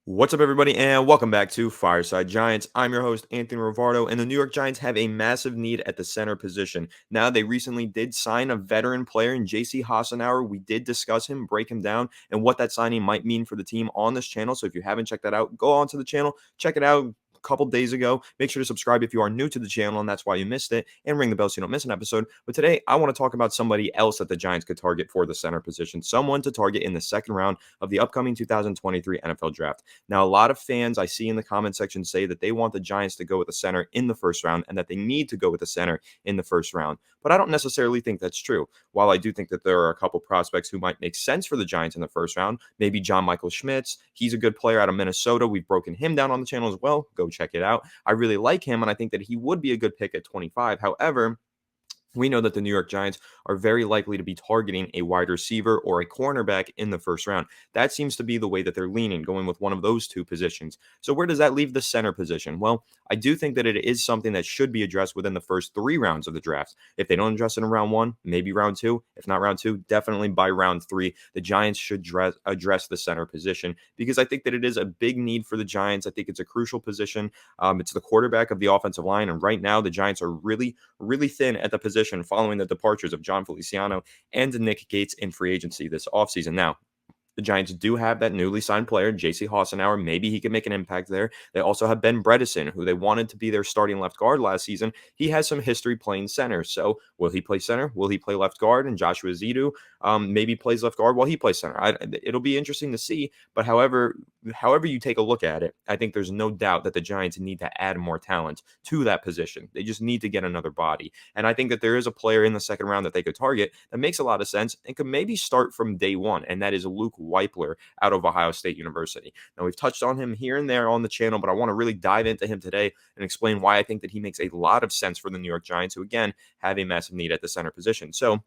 What's up, everybody, and welcome back to Fireside Giants. I'm your host, Anthony Rivardo, and the New York Giants have a massive need at the center position. Now, they recently did sign a veteran player in J.C. Hassenauer. We did discuss him, break him down, and what that signing might mean for the team on this channel. So if you haven't checked that out, go on to the channel, check it out. Couple days ago. Make sure to subscribe if you are new to the channel and that's why you missed it, and ring the bell so you don't miss an episode. But today I want to talk about somebody else that the Giants could target for the center position, someone to target in the second round of the upcoming 2023 NFL draft. Now, a lot of fans I see in the comment section say that they want the Giants to go with a center in the first round and that they need to go with a center in the first round. But I don't necessarily think that's true. While I do think that there are a couple prospects who might make sense for the Giants in the first round, maybe John Michael Schmitz. He's a good player out of Minnesota. We've broken him down on the channel as well. Go check it out. I really like him, and I think that he would be a good pick at 25. However, we know that the New York Giants are very likely to be targeting a wide receiver or a cornerback in the first round. That seems to be the way that they're leaning, going with one of those two positions. So where does that leave the center position? Well, I do think that it is something that should be addressed within the first three rounds of the draft. If they don't address it in round one, maybe round two. If not round two, definitely by round three, the Giants should address the center position because I think that it is a big need for the Giants. I think it's a crucial position. It's the quarterback of the offensive line, and right now the Giants are really thin at the position following the departures of John Feliciano and Nick Gates in free agency this offseason. Now, the Giants do have that newly signed player, J.C. Hassenauer. Maybe he can make an impact there. They also have Ben Bredesen, who they wanted to be their starting left guard last season. He has some history playing center. So will he play center? Will he play left guard? And Joshua Zidu maybe plays left guard while he plays center. It'll be interesting to see. But however you take a look at it, I think there's no doubt that the Giants need to add more talent to that position. They just need to get another body. And I think that there is a player in the second round that they could target that makes a lot of sense and could maybe start from day one, and that is Luke Wypler out of Ohio State University. Now, we've touched on him here and there on the channel, but I want to really dive into him today and explain why I think that he makes a lot of sense for the New York Giants, who, again, have a massive need at the center position. So,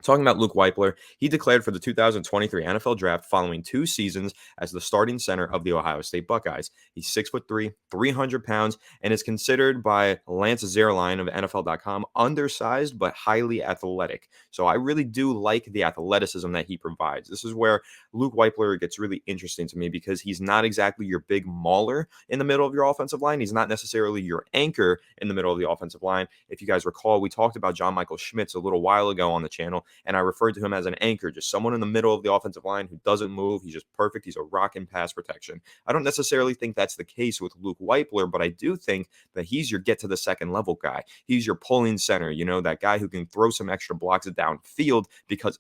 talking about Luke Wypler, he declared for the 2023 NFL Draft following 2 seasons as the starting center of the Ohio State Buckeyes. He's 6'3", 300 pounds, and is considered by Lance Zierlein of NFL.com undersized but highly athletic. So I really do like the athleticism that he provides. This is where Luke Wypler gets really interesting to me because he's not exactly your big mauler in the middle of your offensive line. He's not necessarily your anchor in the middle of the offensive line. If you guys recall, we talked about John Michael Schmitz a little while ago on the channel, and I referred to him as an anchor, just someone in the middle of the offensive line who doesn't move. He's just perfect. He's a rock in pass protection. I don't necessarily think that's the case with Luke Wypler, but I do think that he's your get to the second level guy. He's your pulling center, that guy who can throw some extra blocks downfield because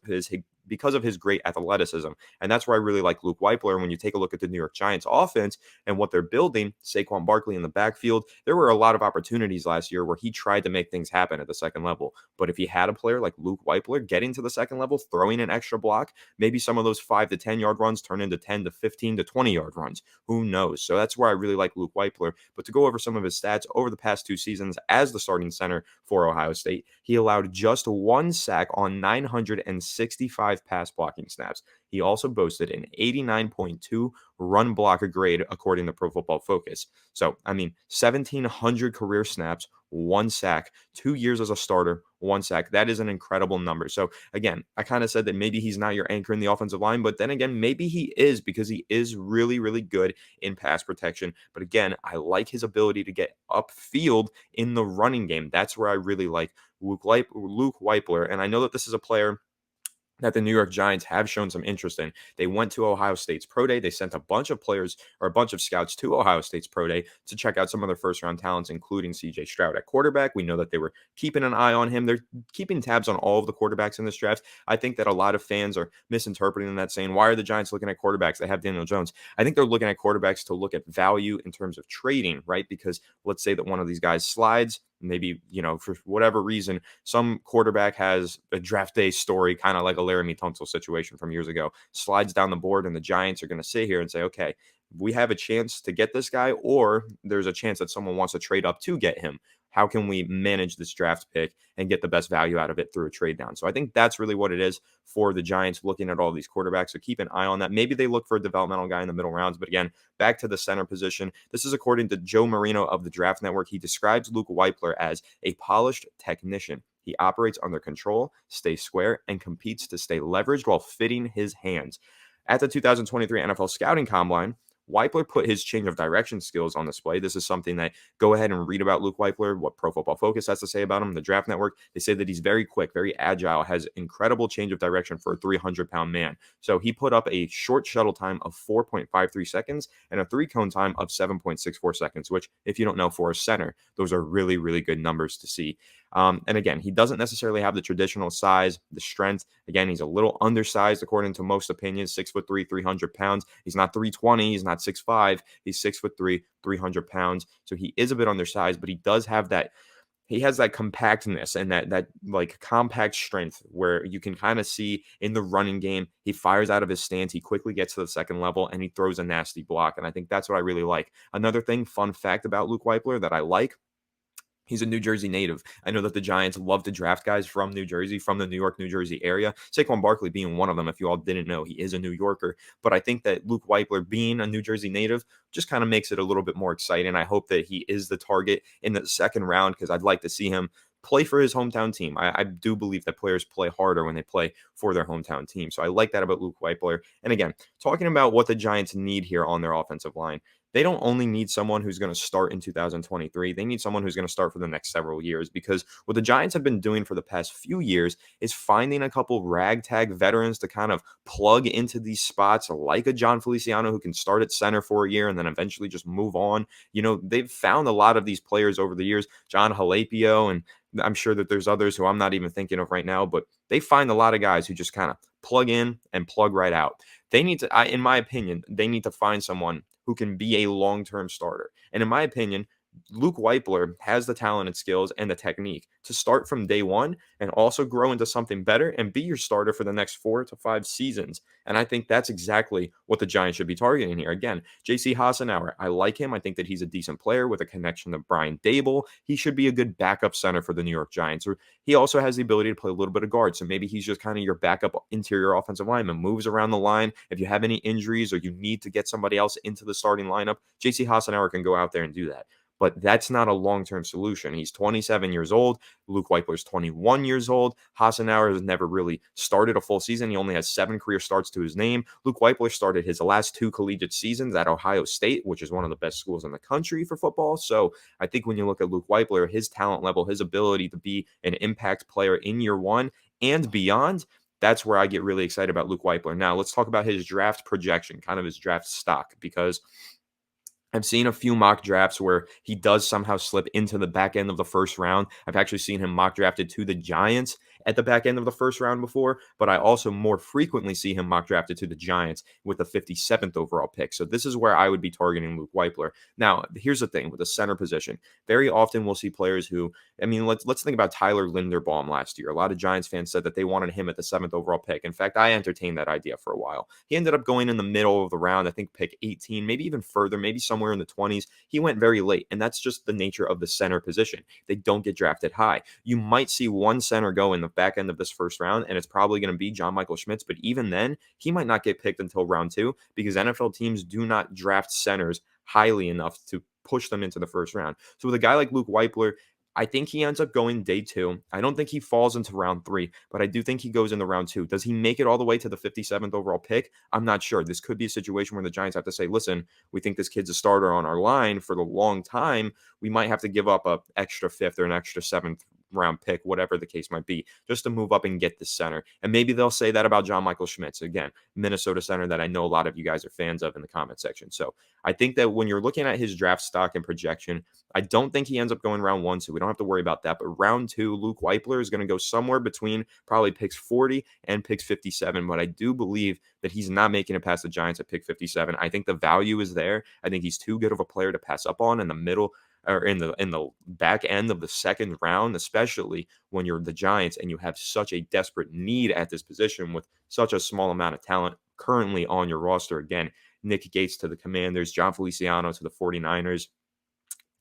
of his great athleticism. And that's where I really like Luke Wypler. When you take a look at the New York Giants offense and what they're building, Saquon Barkley in the backfield, there were a lot of opportunities last year where he tried to make things happen at the second level. But if he had a player like Luke Wypler getting to the second level, throwing an extra block, maybe some of those 5 to 10 yard runs turn into 10 to 15 to 20 yard runs. Who knows? So that's where I really like Luke Wypler. But to go over some of his stats over the past 2 seasons as the starting center for Ohio State, he allowed just 1 sack on 965 pass blocking snaps. He also boasted an 89.2 run blocker grade according to Pro Football Focus. So, 1,700 career snaps, 1 sack, 2 years as a starter, 1 sack. That is an incredible number. So, again, I kind of said that maybe he's not your anchor in the offensive line, but then again, maybe he is because he is really good in pass protection. But again, I like his ability to get upfield in the running game. That's where I really like Luke Wypler. And I know that this is a player that the New York Giants have shown some interest in. They went to Ohio State's Pro Day. They sent a bunch of players or a bunch of scouts to Ohio State's Pro Day to check out some of their first-round talents, including C.J. Stroud at quarterback. We know that they were keeping an eye on him. They're keeping tabs on all of the quarterbacks in this draft. I think that a lot of fans are misinterpreting that, saying, why are the Giants looking at quarterbacks? They have Daniel Jones. I think they're looking at quarterbacks to look at value in terms of trading, right? Because let's say that one of these guys slides, maybe, for whatever reason, some quarterback has a draft day story, kind of like a Laramie Tunsil situation from years ago, slides down the board, and the Giants are going to sit here and say, okay, we have a chance to get this guy, or there's a chance that someone wants to trade up to get him. How can we manage this draft pick and get the best value out of it through a trade down? So I think that's really what it is for the Giants looking at all these quarterbacks. So keep an eye on that. Maybe they look for a developmental guy in the middle rounds. But again, back to the center position. This is according to Joe Marino of the Draft Network. He describes Luke Wypler as a polished technician. He operates under control, stays square, and competes to stay leveraged while fitting his hands. At the 2023 NFL Scouting Combine, Wypler put his change of direction skills on display. This is something that go ahead and read about Luke Wypler, what Pro Football Focus has to say about him, the Draft Network. They say that he's very quick, very agile, has incredible change of direction for a 300-pound man. So he put up a short shuttle time of 4.53 seconds and a three cone time of 7.64 seconds, which, if you don't know, for a center, those are really, really good numbers to see. And again, he doesn't necessarily have the traditional size, the strength. Again, he's a little undersized according to most opinions, 6'3", 300 pounds. He's not 320, he's not 6'5", he's 6'3", 300 pounds. So he is a bit undersized, but he does have that. He has that compactness and that like compact strength where you can kind of see in the running game, he fires out of his stance, he quickly gets to the second level, and he throws a nasty block. And I think that's what I really like. Another thing, fun fact about Luke Wypler that I like, he's a New Jersey native. I know that the Giants love to draft guys from New Jersey, from the New York, New Jersey area. Saquon Barkley being one of them, if you all didn't know, he is a New Yorker. But I think that Luke Wypler being a New Jersey native just kind of makes it a little bit more exciting. I hope that he is the target in the second round because I'd like to see him play for his hometown team. I do believe that players play harder when they play for their hometown team. So I like that about Luke Wypler. And again, talking about what the Giants need here on their offensive line, they don't only need someone who's going to start in 2023. They need someone who's going to start for the next several years because what the Giants have been doing for the past few years is finding a couple ragtag veterans to kind of plug into these spots like a John Feliciano who can start at center for a year and then eventually just move on. You know, they've found a lot of these players over the years, John Halapio, and I'm sure that there's others who I'm not even thinking of right now, but they find a lot of guys who just kind of plug in and plug right out. They need to, in my opinion, they need to find someone who can be a long-term starter. And in my opinion, Luke Wypler has the talent and skills and the technique to start from day one and also grow into something better and be your starter for the next 4 to 5 seasons. And I think that's exactly what the Giants should be targeting here. Again, JC Hassenauer, I like him. I think that he's a decent player with a connection to Brian Dable. He should be a good backup center for the New York Giants. Or he also has the ability to play a little bit of guard. So maybe he's just kind of your backup interior offensive lineman, moves around the line. If you have any injuries or you need to get somebody else into the starting lineup, JC Hassenauer can go out there and do that. But that's not a long-term solution. He's 27 years old. Luke Wypler's 21 years old. Hassenauer has never really started a full season. He only has 7 career starts to his name. Luke Wypler started his last 2 collegiate seasons at Ohio State, which is one of the best schools in the country for football. So I think when you look at Luke Wypler, his talent level, his ability to be an impact player in year one and beyond, that's where I get really excited about Luke Wypler. Now, let's talk about his draft projection, kind of his draft stock, because I've seen a few mock drafts where he does somehow slip into the back end of the first round. I've actually seen him mock drafted to the Giants at the back end of the first round before, but I also more frequently see him mock drafted to the Giants with the 57th overall pick. So this is where I would be targeting Luke Wypler. Now, here's the thing with the center position. Very often we'll see players who, I mean, let's think about Tyler Linderbaum last year. A lot of Giants fans said that they wanted him at the 7th overall pick. In fact, I entertained that idea for a while. He ended up going in the middle of the round, I think pick 18, maybe even further, maybe somewhere in the 20s. He went very late, and that's just the nature of the center position. They don't get drafted high. You might see one center go in the back end of this first round, and it's probably going to be John Michael Schmitz, but even then, he might not get picked until round 2 because NFL teams do not draft centers highly enough to push them into the first round. So with a guy like Luke Wypler, I think he ends up going day 2. I don't think he falls into round 3, but I do think he goes into round 2. Does he make it all the way to the 57th overall pick? I'm not sure. This could be a situation where the Giants have to say, listen, we think this kid's a starter on our line for the long time. We might have to give up an extra 5th or an extra 7th round pick, whatever the case might be, just to move up and get the center. And maybe they'll say that about John Michael Schmitz, again, Minnesota center that I know a lot of you guys are fans of in the comment section. So I think that when you're looking at his draft stock and projection, I don't think he ends up going round 1, so we don't have to worry about that. But round 2, Luke Wypler is going to go somewhere between probably picks 40 and picks 57. But I do believe that he's not making it past the Giants at pick 57. I think the value is there. I think he's too good of a player to pass up on in the middle or in the back end of the second round, especially when you're the Giants and you have such a desperate need at this position with such a small amount of talent currently on your roster. Again, Nick Gates to the Commanders, John Feliciano to the 49ers.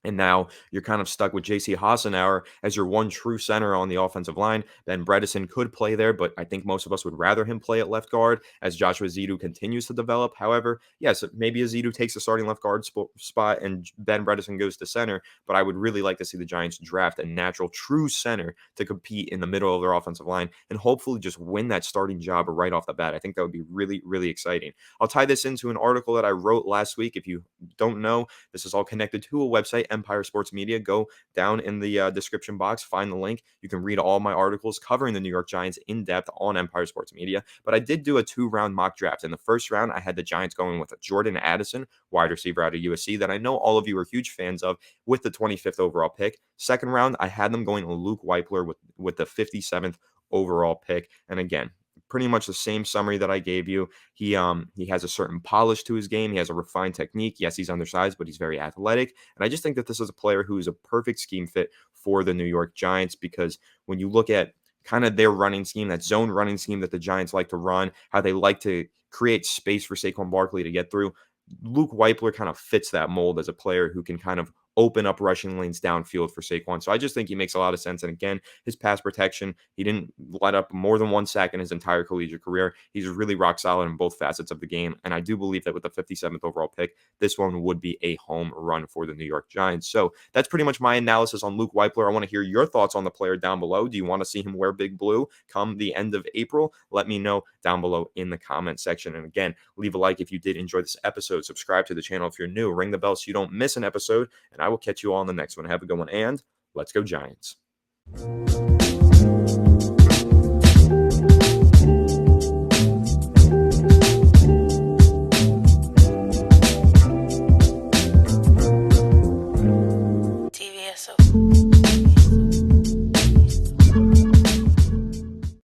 And now you're kind of stuck with JC Hassenauer as your one true center on the offensive line. Ben Bredesen could play there, but I think most of us would rather him play at left guard as Joshua Zito continues to develop. However, yes, maybe Zito takes the starting left guard spot and Ben Bredesen goes to center, but I would really like to see the Giants draft a natural true center to compete in the middle of their offensive line and hopefully just win that starting job right off the bat. I think that would be really, really exciting. I'll tie this into an article that I wrote last week. If you don't know, this is all connected to a website, Empire Sports Media. Go down in the description box, find the link. You can read all my articles covering the New York Giants in depth on Empire Sports Media. But I did do a 2-round mock draft. In the first round, I had the Giants going with a Jordan Addison, wide receiver out of USC, that I know all of you are huge fans of, with the 25th overall pick. Second round, I had them going Luke Wypler with the 57th overall pick. And again, pretty much the same summary that I gave you. He has a certain polish to his game. He has a refined technique. Yes, he's undersized, but he's very athletic. And I just think that this is a player who is a perfect scheme fit for the New York Giants, because when you look at kind of their running scheme, that zone running scheme that the Giants like to run, how they like to create space for Saquon Barkley to get through, Luke Wypler kind of fits that mold as a player who can kind of open up rushing lanes downfield for Saquon. So I just think he makes a lot of sense. And again, his pass protection, he didn't let up more than 1 sack in his entire collegiate career. He's really rock solid in both facets of the game. And I do believe that with the 57th overall pick, this one would be a home run for the New York Giants. So that's pretty much my analysis on Luke Wypler. I want to hear your thoughts on the player down below. Do you want to see him wear big blue come the end of April? Let me know down below in the comment section. And again, leave a like if you did enjoy this episode. Subscribe to the channel if you're new. Ring the bell so you don't miss an episode. And I will catch you all on the next one. Have a good one, and let's go Giants.